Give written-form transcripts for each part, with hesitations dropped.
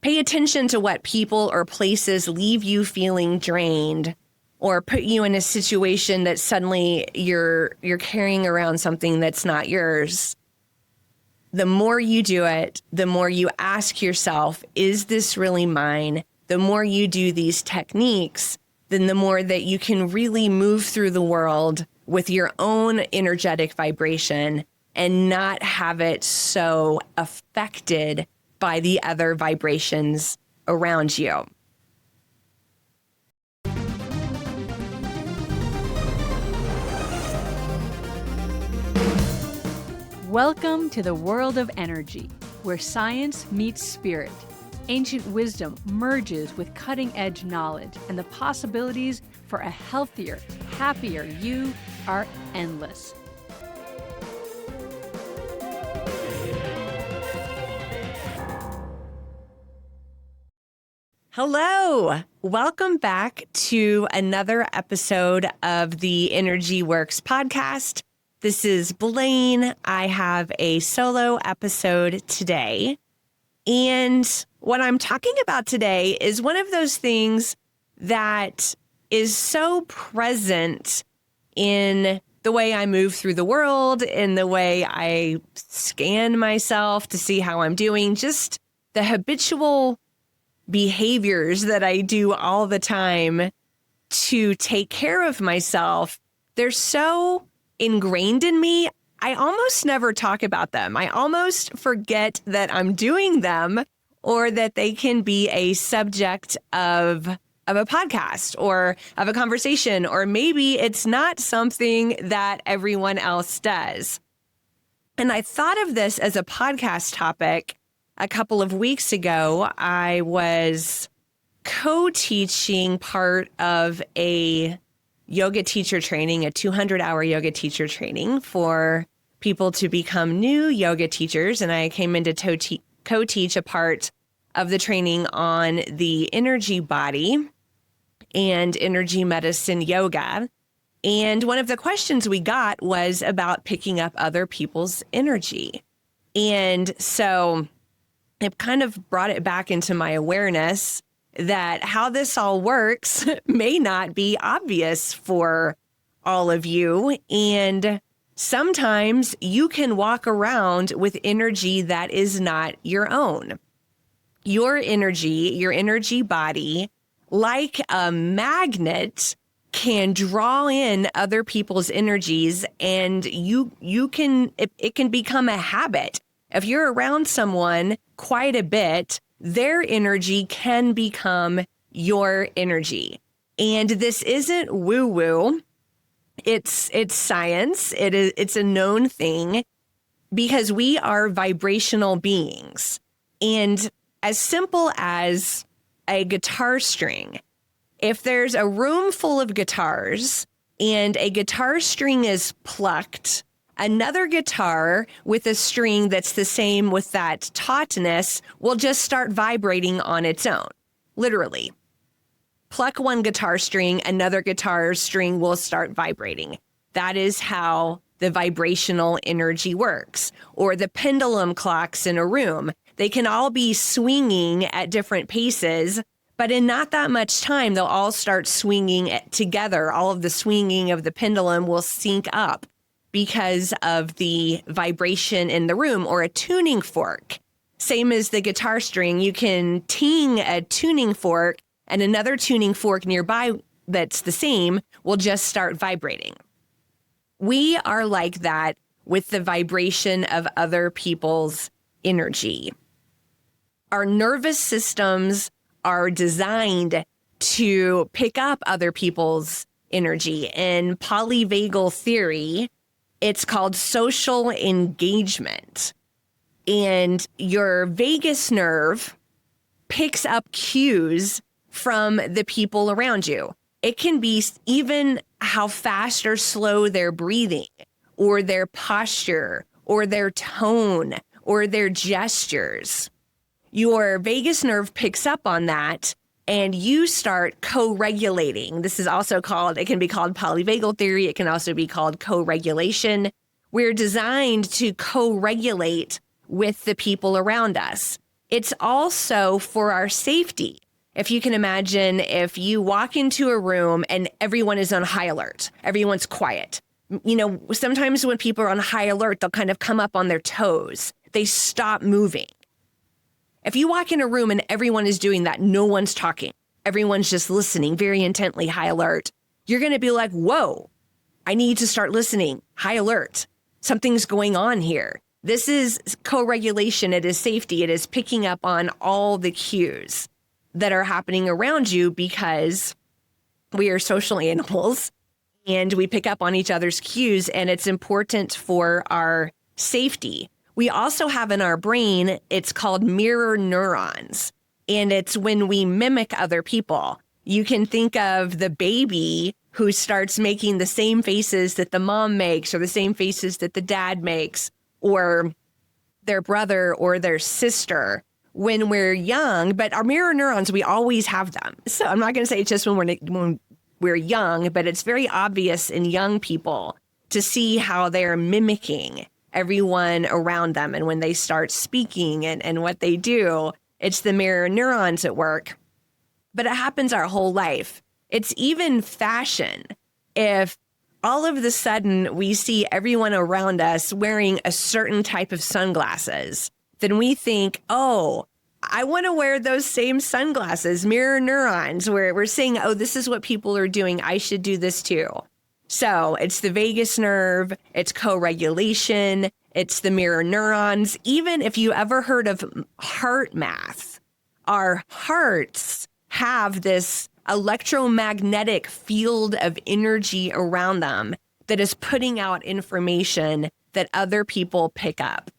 Pay attention to what people or places leave you feeling drained or put you in a situation that suddenly you're carrying around something that's not yours. The more you do it, the more you ask yourself, is this really mine? The more you do these techniques, then the more that you can really move through the world with your own energetic vibration and not have it so affected by the other vibrations around you. Welcome to the world of energy, where science meets spirit. Ancient wisdom merges with cutting-edge knowledge, and the possibilities for a healthier, happier you are endless. Hello, welcome back to another episode of the Energy Works podcast. This is Blaine. I have a solo episode today. And what I'm talking about today is one of those things that is so present in the way I move through the world, in the way I scan myself to see how I'm doing, just the habitual behaviors that I do all the time to take care of myself. They're so ingrained in me, I almost never talk about them. I almost forget that I'm doing them or that they can be a subject of a podcast or of a conversation, or maybe it's not something that everyone else does. And I thought of this as a podcast topic a couple of weeks ago. I was co-teaching part of a yoga teacher training, a 200-hour yoga teacher training for people to become new yoga teachers. And I came in to co-teach a part of the training on the energy body and energy medicine yoga. And one of the questions we got was about picking up other people's energy. And so it kind of brought it back into my awareness that how this all works may not be obvious for all of you. And sometimes you can walk around with energy that is not your own. Your energy body, like a magnet, can draw in other people's energies, and it can become a habit. If you're around someone quite a bit, their energy can become your energy. And this isn't woo-woo. It's science. It's a known thing because we are vibrational beings. And as simple as a guitar string, if there's a room full of guitars and a guitar string is plucked, another guitar with a string that's the same with that tautness will just start vibrating on its own, literally. Pluck one guitar string, another guitar string will start vibrating. That is how the vibrational energy works. Or the pendulum clocks in a room. They can all be swinging at different paces, but in not that much time, they'll all start swinging together. All of the swinging of the pendulum will sync up because of the vibration in the room. Or a tuning fork. Same as the guitar string, you can ting a tuning fork and another tuning fork nearby that's the same will just start vibrating. We are like that with the vibration of other people's energy. Our nervous systems are designed to pick up other people's energy. In polyvagal theory, it's called social engagement. And your vagus nerve picks up cues from the people around you. It can be even how fast or slow they're breathing, or their posture, or their tone, or their gestures. Your vagus nerve picks up on that, and you start co-regulating. This is also called, it can be called polyvagal theory. It can also be called co-regulation. We're designed to co-regulate with the people around us. It's also for our safety. If you can imagine, if you walk into a room and everyone is on high alert, everyone's quiet. Sometimes when people are on high alert, they'll kind of come up on their toes. They stop moving. If you walk in a room and everyone is doing that, no one's talking, everyone's just listening very intently, high alert, you're going to be like, whoa, I need to start listening, high alert. Something's going on here. This is co-regulation. It is safety. It is picking up on all the cues that are happening around you because we are social animals and we pick up on each other's cues, and it's important for our safety. We also have in our brain, it's called mirror neurons, and it's when we mimic other people. You can think of the baby who starts making the same faces that the mom makes, or the same faces that the dad makes, or their brother or their sister when we're young. But our mirror neurons, we always have them. So I'm not going to say it's just when we're young, but it's very obvious in young people to see how they're mimicking everyone around them. And when they start speaking and what they do, it's the mirror neurons at work. But it happens our whole life. It's even fashion. If all of a sudden we see everyone around us wearing a certain type of sunglasses, then we think, oh, I want to wear those same sunglasses, mirror neurons, where we're saying, oh, this is what people are doing. I should do this too. So it's the vagus nerve, it's co-regulation, it's the mirror neurons. Even if you ever heard of heart math, our hearts have this electromagnetic field of energy around them that is putting out information that other people pick up.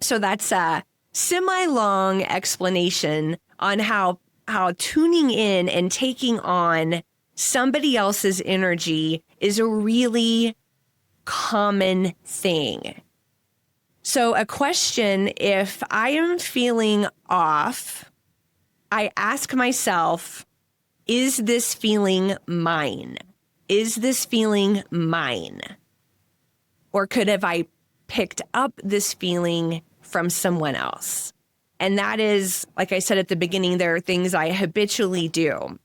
So that's a semi-long explanation on how tuning in and taking on somebody else's energy is a really common thing. So a question, if I am feeling off, I ask myself, is this feeling mine? Is this feeling mine? Or could have I picked up this feeling from someone else? And that is, like I said at the beginning, there are things I habitually do.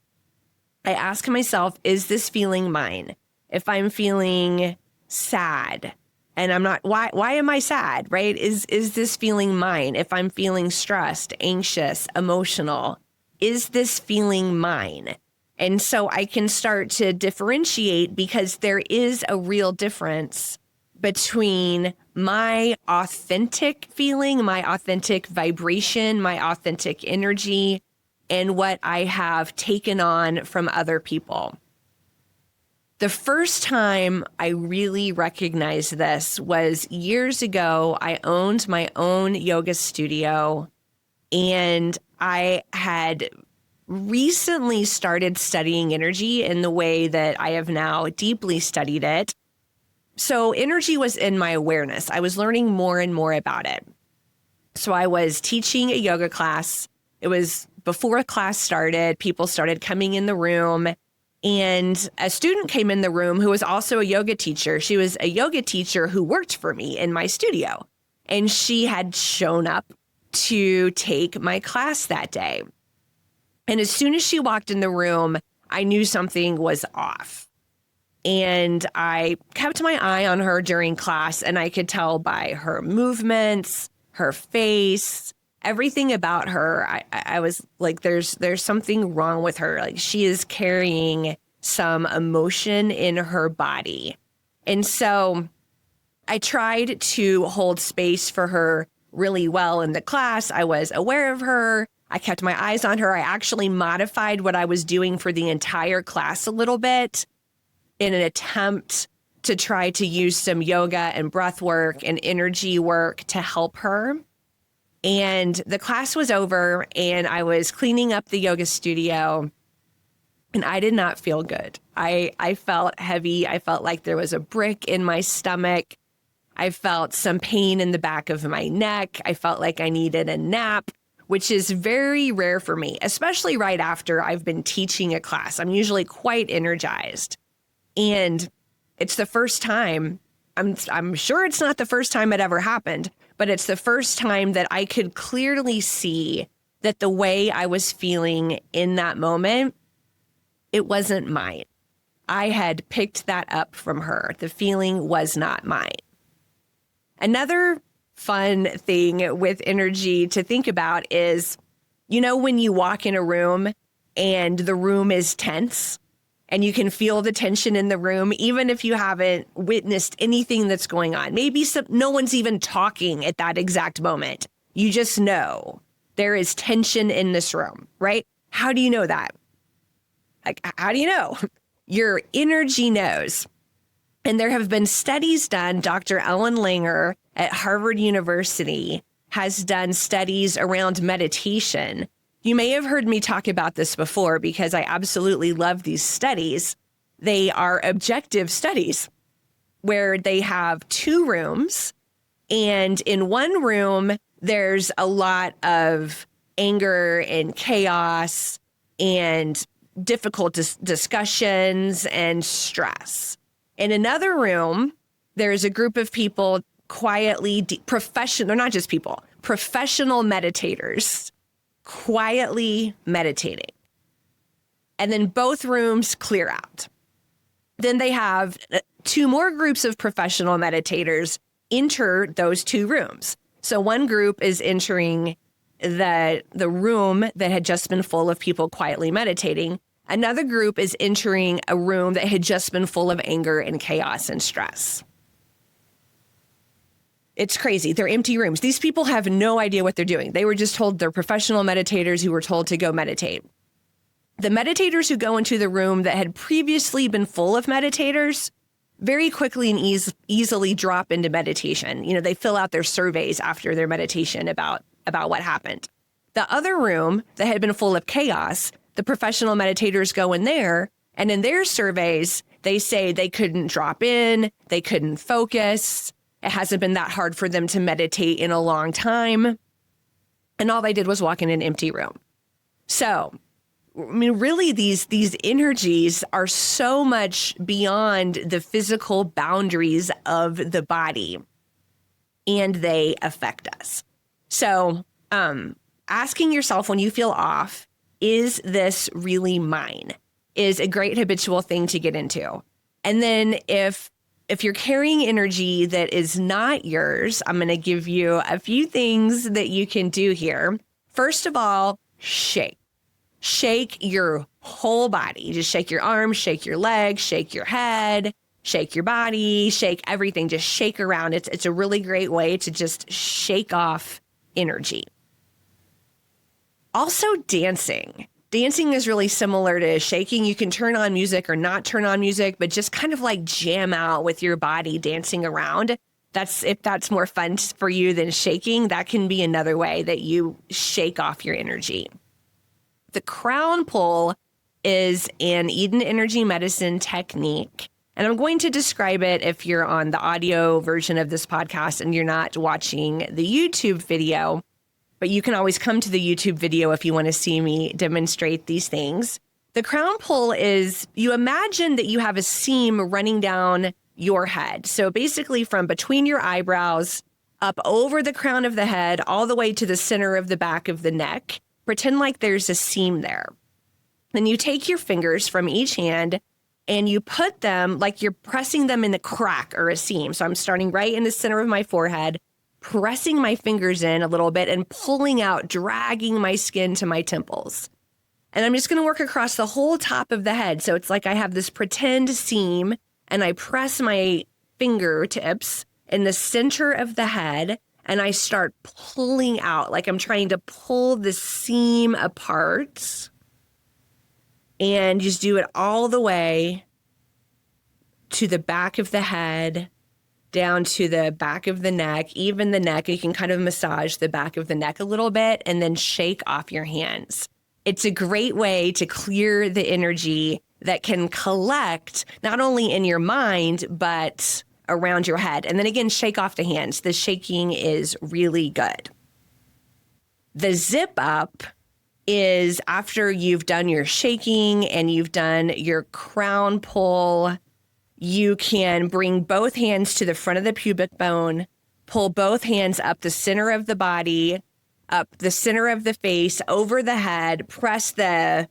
I ask myself, is this feeling mine? If I'm feeling sad and I'm not, why am I sad, right? Is this feeling mine? If I'm feeling stressed, anxious, emotional, is this feeling mine? And so I can start to differentiate, because there is a real difference between my authentic feeling, my authentic vibration, my authentic energy, and what I have taken on from other people. The first time I really recognized this was years ago. I owned my own yoga studio, and I had recently started studying energy in the way that I have now deeply studied it. So energy was in my awareness. I was learning more and more about it. So I was teaching a yoga class. It was before a class started, people started coming in the room, and a student came in the room who was also a yoga teacher. She was a yoga teacher who worked for me in my studio, and she had shown up to take my class that day. And as soon as she walked in the room, I knew something was off. And I kept my eye on her during class, and I could tell by her movements, her face, everything about her. I was like, there's something wrong with her. Like, she is carrying some emotion in her body. And so I tried to hold space for her really well in the class. I was aware of her. I kept my eyes on her. I actually modified what I was doing for the entire class a little bit in an attempt to try to use some yoga and breath work and energy work to help her. And the class was over, and I was cleaning up the yoga studio, and I did not feel good. I felt heavy. I felt like there was a brick in my stomach. I felt some pain in the back of my neck. I felt like I needed a nap, which is very rare for me, especially right after I've been teaching a class. I'm usually quite energized. And it's the first time, I'm sure it's not the first time it ever happened, but it's the first time that I could clearly see that the way I was feeling in that moment, it wasn't mine. I had picked that up from her. The feeling was not mine. Another fun thing with energy to think about is, when you walk in a room and the room is tense and you can feel the tension in the room, even if you haven't witnessed anything that's going on. Maybe no one's even talking at that exact moment. You just know there is tension in this room, right? How do you know that? Like, how do you know? Your energy knows. And there have been studies done. Dr. Ellen Langer at Harvard University has done studies around meditation. You may have heard me talk about this before because I absolutely love these studies. They are objective studies where they have 2 rooms, and in one room, there's a lot of anger and chaos and difficult discussions and stress. In another room, there's a group of people quietly, they're not just people, professional meditators, quietly meditating. And then both rooms clear out. Then they have 2 more groups of professional meditators enter those 2 rooms. So one group is entering the room that had just been full of people quietly meditating. Another group is entering a room that had just been full of anger and chaos and stress. It's crazy. They're empty rooms. These people have no idea what they're doing. They were just told they're professional meditators who were told to go meditate. The meditators who go into the room that had previously been full of meditators very quickly and easily drop into meditation. They fill out their surveys after their meditation about what happened. The other room that had been full of chaos, the professional meditators go in there, and in their surveys, they say they couldn't drop in, they couldn't focus. It hasn't been that hard for them to meditate in a long time. And all they did was walk in an empty room. So, really, these energies are so much beyond the physical boundaries of the body, and they affect us. So, asking yourself when you feel off, is this really mine? Is a great habitual thing to get into. And then if you're carrying energy that is not yours, I'm going to give you a few things that you can do here. First of all, shake. Shake your whole body. Just shake your arms, shake your legs, shake your head, shake your body, shake everything. Just shake around. It's a really great way to just shake off energy. Also, dancing. Dancing is really similar to shaking. You can turn on music or not turn on music, but just kind of like jam out with your body dancing around. If that's more fun for you than shaking, that can be another way that you shake off your energy. The crown pull is an Eden energy medicine technique. And I'm going to describe it if you're on the audio version of this podcast and you're not watching the YouTube video. But you can always come to the YouTube video if you want to see me demonstrate these things. The crown pull is, you imagine that you have a seam running down your head. So basically from between your eyebrows, up over the crown of the head, all the way to the center of the back of the neck. Pretend like there's a seam there. Then you take your fingers from each hand and you put them like you're pressing them in a crack or a seam. So I'm starting right in the center of my forehead, pressing my fingers in a little bit and pulling out, dragging my skin to my temples. And I'm just going to work across the whole top of the head. So it's like I have this pretend seam and I press my fingertips in the center of the head and I start pulling out, like I'm trying to pull the seam apart, and just do it all the way to the back of the head, down to the back of the neck, even the neck. You can kind of massage the back of the neck a little bit and then shake off your hands. It's a great way to clear the energy that can collect not only in your mind, but around your head. And then again, shake off the hands. The shaking is really good. The zip up is after you've done your shaking and you've done your crown pull. You can bring both hands to the front of the pubic bone, pull both hands up the center of the body, up the center of the face, over the head, press the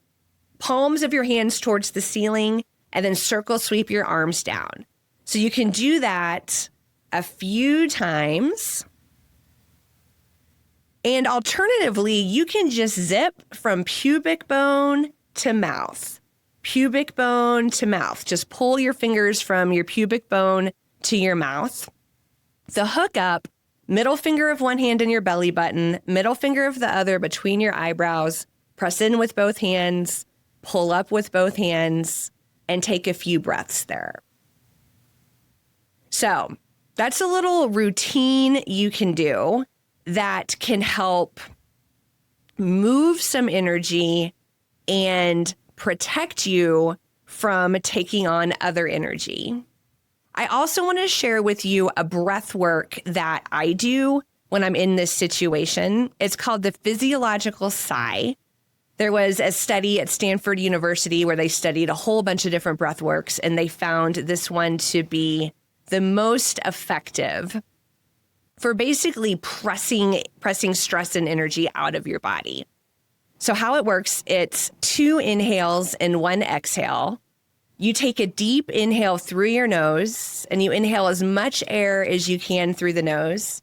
palms of your hands towards the ceiling, and then circle sweep your arms down. So you can do that a few times. And alternatively, you can just zip from pubic bone to mouth. Pubic bone to mouth. Just pull your fingers from your pubic bone to your mouth. The hookup, middle finger of one hand in your belly button, middle finger of the other between your eyebrows, press in with both hands, pull up with both hands, and take a few breaths there. So that's a little routine you can do that can help move some energy and protect you from taking on other energy. I also want to share with you a breath work that I do when I'm in this situation. It's called the physiological sigh. There was a study at Stanford University where they studied a whole bunch of different breath works, and they found this one to be the most effective for basically pressing stress and energy out of your body. So how it works, it's 2 inhales and 1 exhale. You take a deep inhale through your nose, and you inhale as much air as you can through the nose.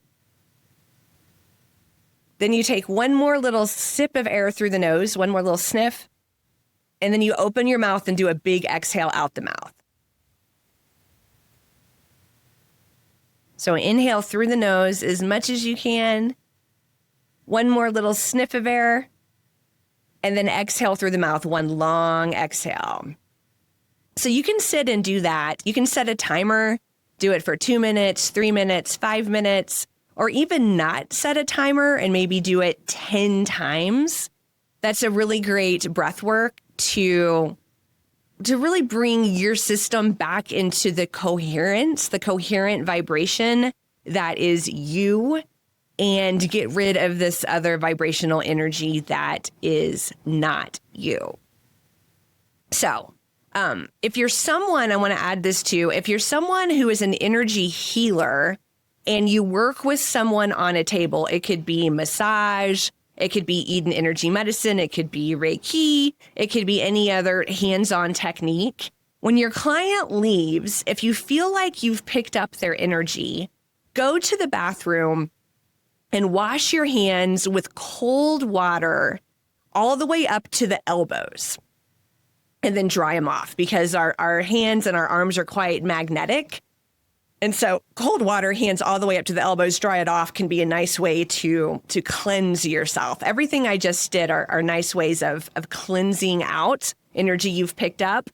Then you take one more little sip of air through the nose, one more little sniff, and then you open your mouth and do a big exhale out the mouth. So inhale through the nose as much as you can, one more little sniff of air, and then exhale through the mouth, one long exhale. So you can sit and do that. You can set a timer, do it for 2 minutes, 3 minutes, 5 minutes, or even not set a timer and maybe do it 10 times. That's a really great breath work to really bring your system back into the coherent vibration that is you, and get rid of this other vibrational energy that is not you. So, if you're someone, I want to add this too, if you're someone who is an energy healer and you work with someone on a table, it could be massage, it could be Eden energy medicine, it could be Reiki, it could be any other hands-on technique. When your client leaves, if you feel like you've picked up their energy, go to the bathroom and wash your hands with cold water all the way up to the elbows. And then dry them off, because our hands and our arms are quite magnetic. And so cold water, hands all the way up to the elbows, dry it off, can be a nice way to cleanse yourself. Everything I just did are nice ways of cleansing out energy you've picked up,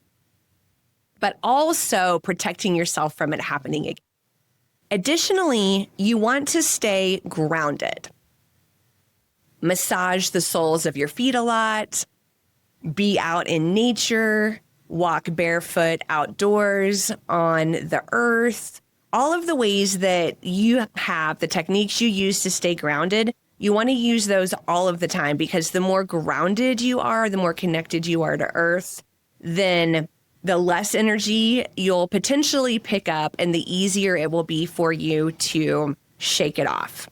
but also protecting yourself from it happening again. Additionally, you want to stay grounded. Massage the soles of your feet a lot. Be out in nature, walk barefoot outdoors on the earth. All of the ways that you have, the techniques you use to stay grounded, you want to use those all of the time, because the more grounded you are, the more connected you are to earth, then the less energy you'll potentially pick up and the easier it will be for you to shake it off.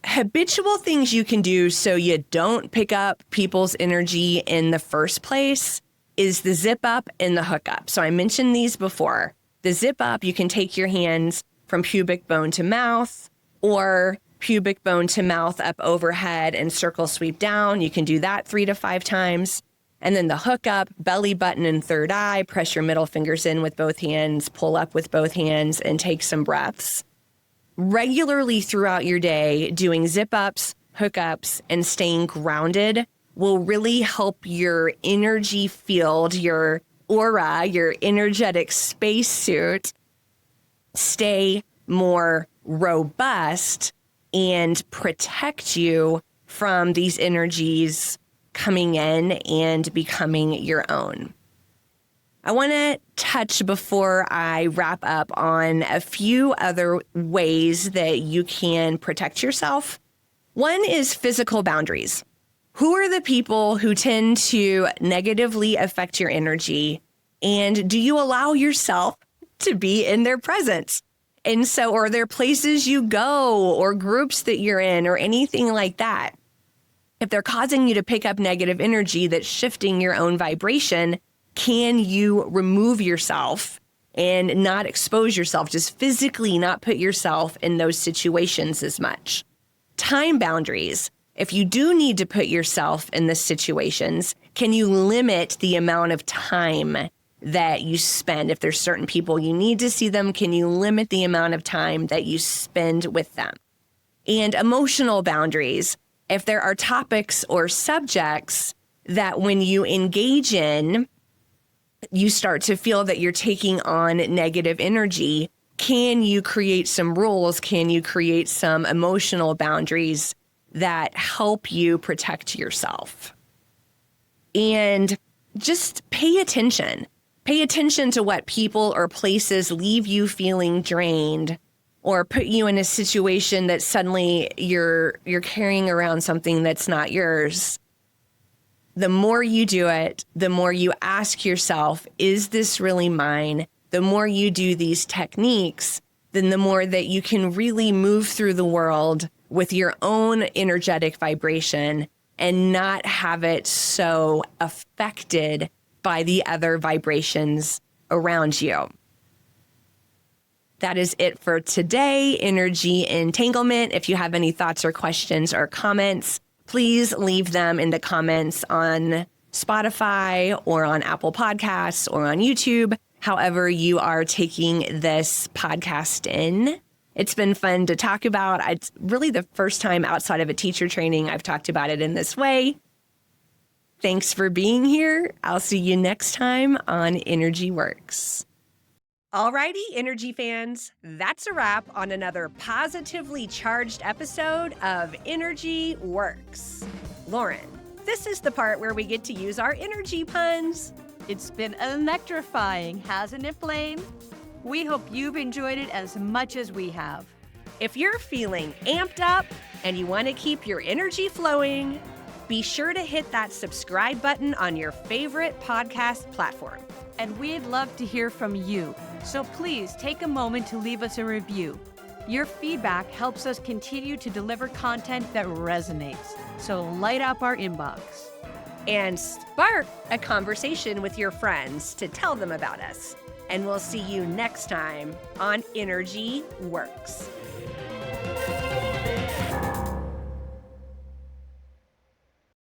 Habitual things you can do so you don't pick up people's energy in the first place is the zip up and the hook up. So I mentioned these before. The zip up, you can take your hands from pubic bone to mouth, or pubic bone to mouth up overhead and circle sweep down. You can do that 3 to 5 times. And then the hook up, belly button and third eye, press your middle fingers in with both hands, pull up with both hands, and take some breaths. Regularly throughout your day, doing zip ups, hookups, and staying grounded will really help your energy field, your aura, your energetic spacesuit stay more robust and protect you from these energies coming in and becoming your own. I want to touch, before I wrap up, on a few other ways that you can protect yourself. One is physical boundaries. Who are the people who tend to negatively affect your energy? And do you allow yourself to be in their presence? And so, or there are places you go or groups that you're in or anything like that. If they're causing you to pick up negative energy that's shifting your own vibration, can you remove yourself and not expose yourself, just physically not put yourself in those situations as much? Time boundaries. If you do need to put yourself in the situations, can you limit the amount of time that you spend? If there's certain people you need to see them, can you limit the amount of time that you spend with them? And emotional boundaries. If there are topics or subjects that when you engage in, you start to feel that you're taking on negative energy, can you create some rules? Can you create some emotional boundaries that help you protect yourself? And just pay attention. Pay attention to what people or places leave you feeling drained or put you in a situation that suddenly you're carrying around something that's not yours. The more you do it, the more you ask yourself, is this really mine? The more you do these techniques, then the more that you can really move through the world with your own energetic vibration and not have it so affected by the other vibrations around you. That is it for today, Energy Entanglement. If you have any thoughts or questions or comments, please leave them in the comments on Spotify or on Apple Podcasts or on YouTube, however you are taking this podcast in. It's been fun to talk about. It's really the first time outside of a teacher training I've talked about it in this way. Thanks for being here. I'll see you next time on Energy Works. Alrighty, Energy fans, that's a wrap on another positively charged episode of Energy Works. Lauren, this is the part where we get to use our energy puns. It's been electrifying, hasn't it, Blaine? We hope you've enjoyed it as much as we have. If you're feeling amped up and you want to keep your energy flowing, be sure to hit that subscribe button on your favorite podcast platform. And we'd love to hear from you, so please take a moment to leave us a review. Your feedback helps us continue to deliver content that resonates, so light up our inbox. And spark a conversation with your friends to tell them about us. And we'll see you next time on Energy Works.